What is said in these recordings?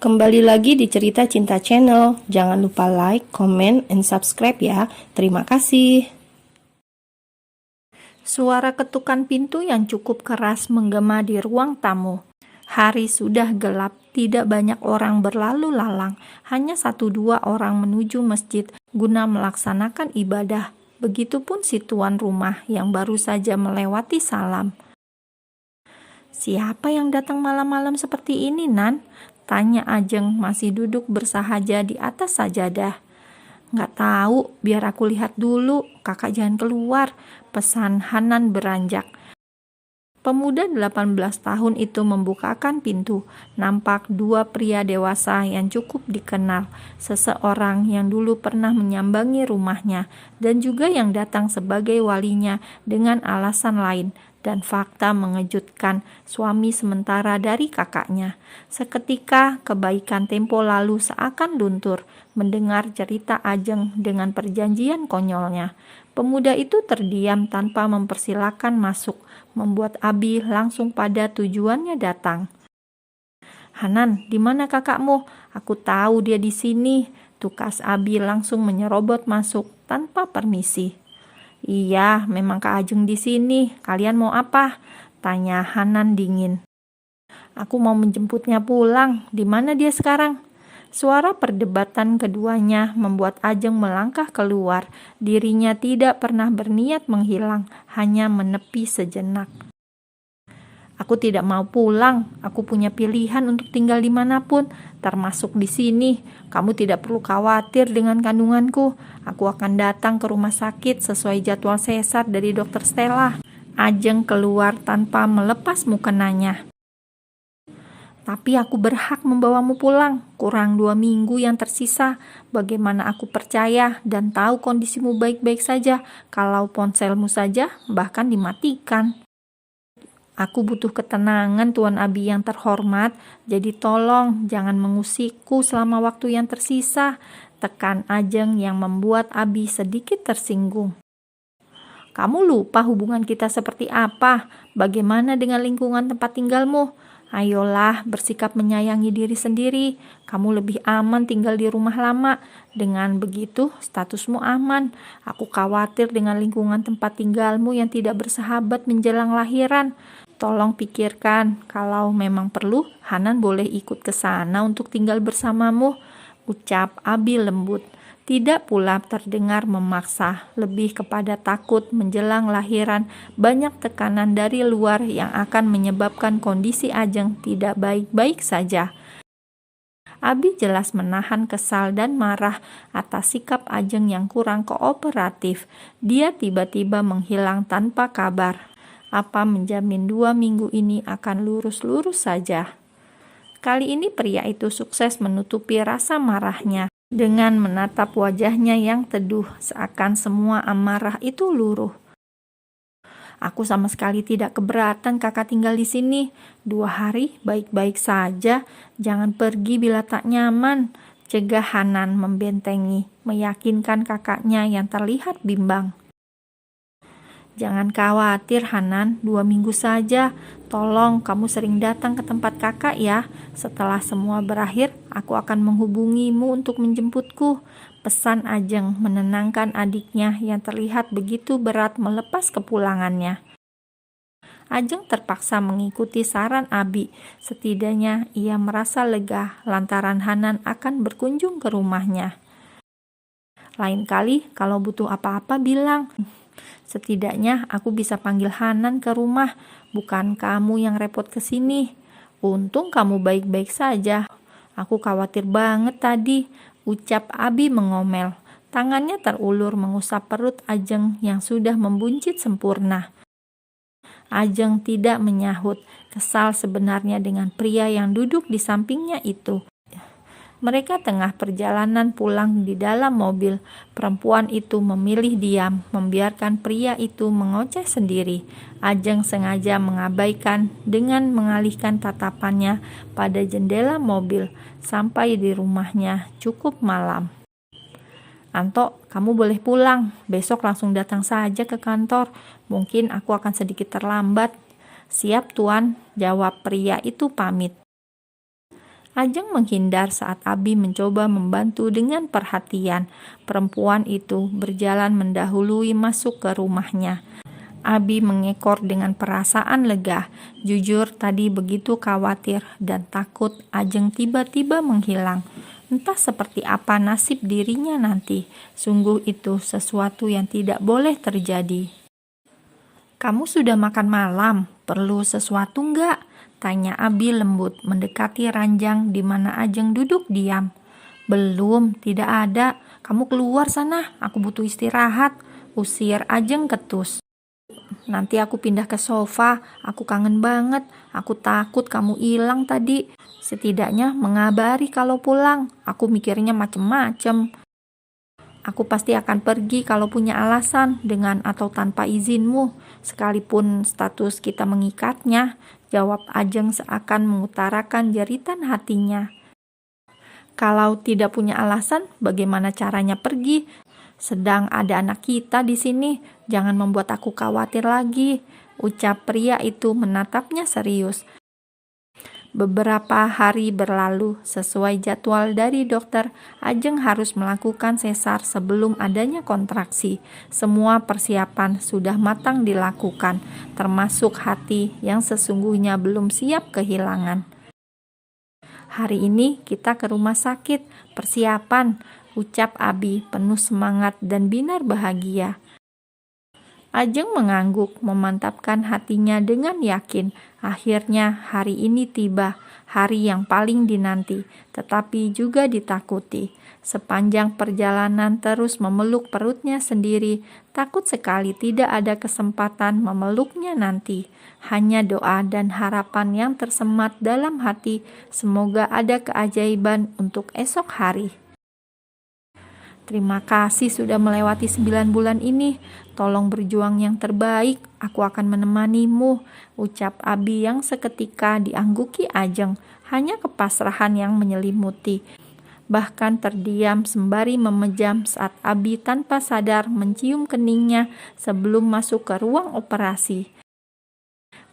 Kembali lagi di Cerita Cinta Channel. Jangan lupa like, comment, and subscribe ya. Terima kasih. Suara ketukan pintu yang cukup keras menggema di ruang tamu. Hari sudah gelap, tidak banyak orang berlalu lalang. Hanya 1-2 orang menuju masjid guna melaksanakan ibadah. Begitupun si tuan rumah yang baru saja melewati salam. "Siapa yang datang malam-malam seperti ini, Nan?" tanya Ajeng masih duduk bersahaja di atas sajadah. "Nggak tahu, biar aku lihat dulu, kakak jangan keluar," pesan Hanan beranjak. Pemuda 18 tahun itu membukakan pintu. Nampak 2 pria dewasa yang cukup dikenal, seseorang yang dulu pernah menyambangi rumahnya dan juga yang datang sebagai walinya dengan alasan lain. Dan fakta mengejutkan, suami sementara dari kakaknya. Seketika kebaikan tempo lalu seakan luntur mendengar cerita Ajeng dengan perjanjian konyolnya. Pemuda itu terdiam tanpa mempersilahkan masuk, membuat Abi langsung pada tujuannya datang. "Hanan, di mana kakakmu? Aku tahu dia di sini," tukas Abi langsung menyerobot masuk tanpa permisi. "Iya, memang Kak Ajeng di sini. Kalian mau apa?" tanya Hanan dingin. "Aku mau menjemputnya pulang. Di mana dia sekarang?" Suara perdebatan keduanya membuat Ajeng melangkah keluar. Dirinya tidak pernah berniat menghilang, hanya menepi sejenak. "Aku tidak mau pulang. Aku punya pilihan untuk tinggal dimanapun, termasuk di sini. Kamu tidak perlu khawatir dengan kandunganku. Aku akan datang ke rumah sakit sesuai jadwal sesar dari dokter Stella." Ajeng keluar tanpa melepas mukenanya. "Tapi aku berhak membawamu pulang. Kurang 2 minggu yang tersisa. Bagaimana aku percaya dan tahu kondisimu baik-baik saja kalau ponselmu saja bahkan dimatikan?" "Aku butuh ketenangan, Tuan Abi yang terhormat. Jadi tolong jangan mengusikku selama waktu yang tersisa," tekan Ajeng yang membuat Abi sedikit tersinggung. "Kamu lupa hubungan kita seperti apa? Bagaimana dengan lingkungan tempat tinggalmu? Ayolah, bersikap menyayangi diri sendiri. Kamu lebih aman tinggal di rumah lama. Dengan begitu, statusmu aman. Aku khawatir dengan lingkungan tempat tinggalmu yang tidak bersahabat menjelang lahiran. Tolong pikirkan, kalau memang perlu, Hanan boleh ikut ke sana untuk tinggal bersamamu," ucap Abi lembut. Tidak pula terdengar memaksa, lebih kepada takut menjelang lahiran banyak tekanan dari luar yang akan menyebabkan kondisi Ajeng tidak baik-baik saja. Abi jelas menahan kesal dan marah atas sikap Ajeng yang kurang kooperatif. Dia tiba-tiba menghilang tanpa kabar. Apa menjamin 2 minggu ini akan lurus-lurus saja? Kali ini pria itu sukses menutupi rasa marahnya dengan menatap wajahnya yang teduh, seakan semua amarah itu luruh. "Aku sama sekali tidak keberatan kakak tinggal di sini. 2 hari baik-baik saja. Jangan pergi bila tak nyaman," cegah Hanan membentengi, meyakinkan kakaknya yang terlihat bimbang. "Jangan khawatir, Hanan, 2 minggu saja. Tolong kamu sering datang ke tempat kakak ya. Setelah semua berakhir, aku akan menghubungimu untuk menjemputku," pesan Ajeng menenangkan adiknya yang terlihat begitu berat melepas kepulangannya. Ajeng terpaksa mengikuti saran Abi. Setidaknya ia merasa lega lantaran Hanan akan berkunjung ke rumahnya. "Lain kali kalau butuh apa-apa bilang. Setidaknya aku bisa panggil Hanan ke rumah, bukan kamu yang repot ke sini. Untung kamu baik-baik saja. Aku khawatir banget tadi," ucap Abi mengomel. Tangannya terulur mengusap perut Ajeng yang sudah membuncit sempurna. Ajeng tidak menyahut, kesal sebenarnya dengan pria yang duduk di sampingnya itu. Mereka tengah perjalanan pulang di dalam mobil. Perempuan itu memilih diam, membiarkan pria itu mengoceh sendiri. Ajeng sengaja mengabaikan dengan mengalihkan tatapannya pada jendela mobil. Sampai di rumahnya cukup malam. "Anto, kamu boleh pulang. Besok langsung datang saja ke kantor. Mungkin aku akan sedikit terlambat." "Siap, Tuan," jawab pria itu pamit. Ajeng menghindar saat Abi mencoba membantu dengan perhatian. Perempuan itu berjalan mendahului masuk ke rumahnya. Abi mengekor dengan perasaan lega. Jujur tadi begitu khawatir dan takut Ajeng tiba-tiba menghilang. Entah seperti apa nasib dirinya nanti. Sungguh itu sesuatu yang tidak boleh terjadi. "Kamu sudah makan malam? Perlu sesuatu enggak?" tanya Abi lembut mendekati ranjang di mana Ajeng duduk diam. "Belum, tidak ada. Kamu keluar sana, aku butuh istirahat," usir Ajeng ketus. "Nanti aku pindah ke sofa, aku kangen banget. Aku takut kamu hilang tadi. Setidaknya mengabari kalau pulang. Aku mikirnya macem-macem. Aku pasti akan pergi kalau punya alasan, dengan atau tanpa izinmu, sekalipun status kita mengikatnya," jawab Ajeng seakan mengutarakan jeritan hatinya. "Kalau tidak punya alasan, bagaimana caranya pergi? Sedang ada anak kita di sini, jangan membuat aku khawatir lagi," ucap pria itu menatapnya serius. Beberapa hari berlalu, sesuai jadwal dari dokter, Ajeng harus melakukan sesar sebelum adanya kontraksi. Semua persiapan sudah matang dilakukan, termasuk hati yang sesungguhnya belum siap kehilangan. "Hari ini kita ke rumah sakit, persiapan," ucap Abi penuh semangat dan binar bahagia. Ajeng mengangguk, memantapkan hatinya dengan yakin. Akhirnya hari ini tiba, hari yang paling dinanti, tetapi juga ditakuti. Sepanjang perjalanan terus memeluk perutnya sendiri, takut sekali tidak ada kesempatan memeluknya nanti. Hanya doa dan harapan yang tersemat dalam hati, semoga ada keajaiban untuk esok hari. "Terima kasih sudah melewati 9 bulan ini. Tolong berjuang yang terbaik. Aku akan menemanimu," ucap Abi yang seketika diangguki Ajeng. Hanya kepasrahan yang menyelimuti. Bahkan terdiam sembari memejam saat Abi tanpa sadar mencium keningnya sebelum masuk ke ruang operasi.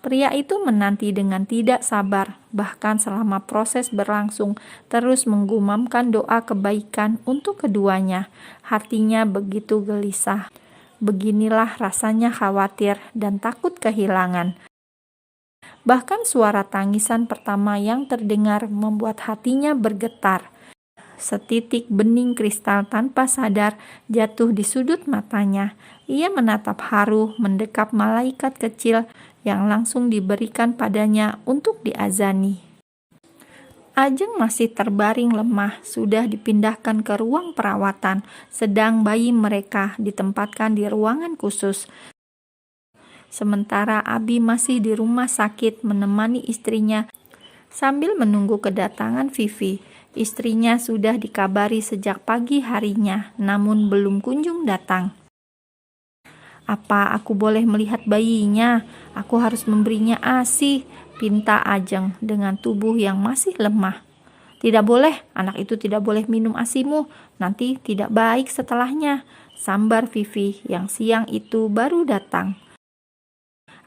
Pria itu menanti dengan tidak sabar, bahkan selama proses berlangsung, terus menggumamkan doa kebaikan untuk keduanya. Hatinya begitu gelisah. Beginilah rasanya khawatir dan takut kehilangan. Bahkan suara tangisan pertama yang terdengar membuat hatinya bergetar. Setitik bening kristal tanpa sadar jatuh di sudut matanya. Ia menatap haru mendekap malaikat kecil yang langsung diberikan padanya untuk diazani. Ajeng masih terbaring lemah, sudah dipindahkan ke ruang perawatan, sedang bayi mereka ditempatkan di ruangan khusus. Sementara Abi masih di rumah sakit menemani istrinya sambil menunggu kedatangan Vivi. Istrinya sudah dikabari sejak pagi harinya, namun belum kunjung datang. "Apa aku boleh melihat bayinya? Aku harus memberinya ASI," pinta Ajeng dengan tubuh yang masih lemah. "Tidak boleh, anak itu tidak boleh minum ASImu, nanti tidak baik setelahnya," sambar Vivi yang siang itu baru datang.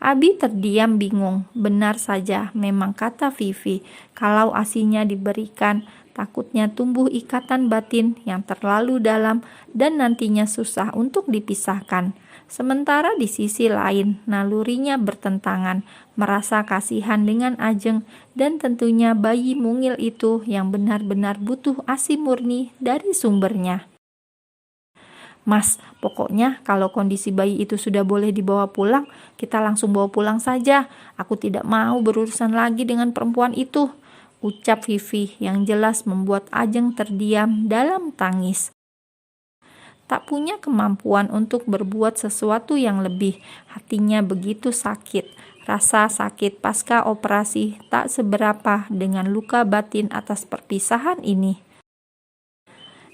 Abi terdiam bingung. Benar saja, memang kata Vivi, kalau ASInya diberikan, takutnya tumbuh ikatan batin yang terlalu dalam dan nantinya susah untuk dipisahkan. Sementara di sisi lain, nalurinya bertentangan, merasa kasihan dengan Ajeng dan tentunya bayi mungil itu yang benar-benar butuh ASI murni dari sumbernya. "Mas, pokoknya kalau kondisi bayi itu sudah boleh dibawa pulang, kita langsung bawa pulang saja. Aku tidak mau berurusan lagi dengan perempuan itu," ucap Vivi yang jelas membuat Ajeng terdiam dalam tangis. Tak punya kemampuan untuk berbuat sesuatu yang lebih, hatinya begitu sakit. Rasa sakit pasca operasi tak seberapa dengan luka batin atas perpisahan ini.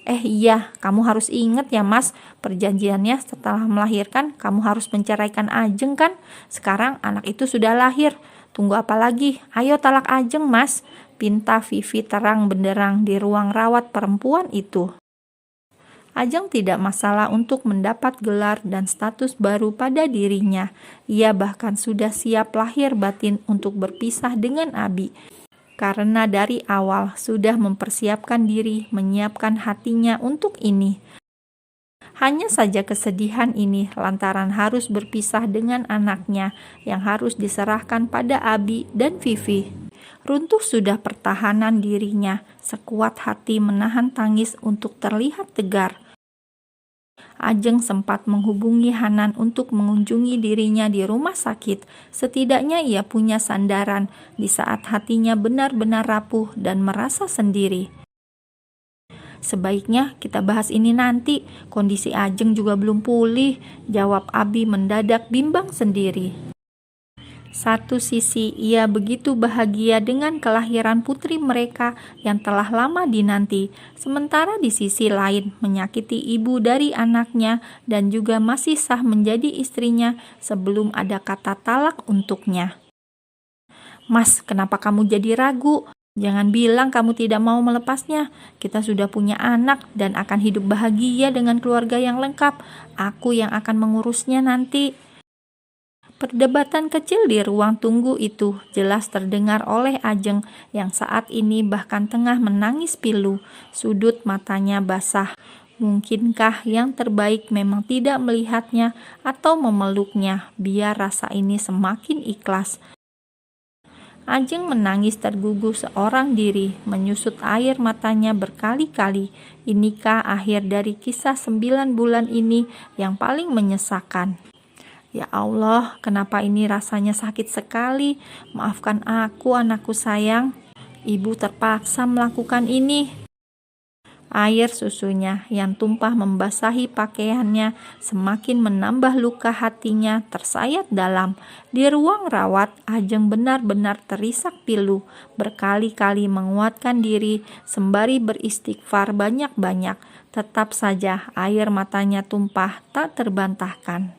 Iya, kamu harus ingat ya Mas, perjanjiannya setelah melahirkan kamu harus menceraikan Ajeng kan? Sekarang anak itu sudah lahir, tunggu apa lagi? Ayo talak Ajeng Mas, pinta Vivi terang benderang di ruang rawat perempuan itu. Ajeng tidak masalah untuk mendapat gelar dan status baru pada dirinya. Ia bahkan sudah siap lahir batin untuk berpisah dengan Abi. karena dari awal sudah mempersiapkan diri, menyiapkan hatinya untuk ini. Hanya saja kesedihan ini lantaran harus berpisah dengan anaknya yang harus diserahkan pada Abi dan Vivi. Runtuh sudah pertahanan dirinya, sekuat hati menahan tangis untuk terlihat tegar. Ajeng sempat menghubungi Hanan untuk mengunjungi dirinya di rumah sakit. Setidaknya ia punya sandaran di saat hatinya benar-benar rapuh dan merasa sendiri. Sebaiknya kita bahas ini nanti, kondisi Ajeng juga belum pulih, jawab Abi mendadak bimbang sendiri. Satu sisi ia begitu bahagia dengan kelahiran putri mereka yang telah lama dinanti, sementara di sisi lain menyakiti ibu dari anaknya dan juga masih sah menjadi istrinya sebelum ada kata talak untuknya. Mas, kenapa kamu jadi ragu? Jangan bilang kamu tidak mau melepasnya. Kita sudah punya anak dan akan hidup bahagia dengan keluarga yang lengkap. Aku yang akan mengurusnya nanti. Perdebatan kecil di ruang tunggu itu jelas terdengar oleh Ajeng yang saat ini bahkan tengah menangis pilu. Sudut matanya basah. Mungkinkah yang terbaik memang tidak melihatnya atau memeluknya biar rasa ini semakin ikhlas? Ajeng menangis terguguh seorang diri, menyusut air matanya berkali-kali. Inikah akhir dari kisah 9 bulan ini yang paling menyesakan? Ya Allah, kenapa ini rasanya sakit sekali? Maafkan aku, anakku sayang. Ibu terpaksa melakukan ini. Air susunya yang tumpah membasahi pakaiannya semakin menambah luka hatinya tersayat dalam. Di ruang rawat, Ajeng benar-benar terisak pilu, berkali-kali menguatkan diri sembari beristighfar banyak-banyak. Tetap saja air matanya tumpah tak terbantahkan.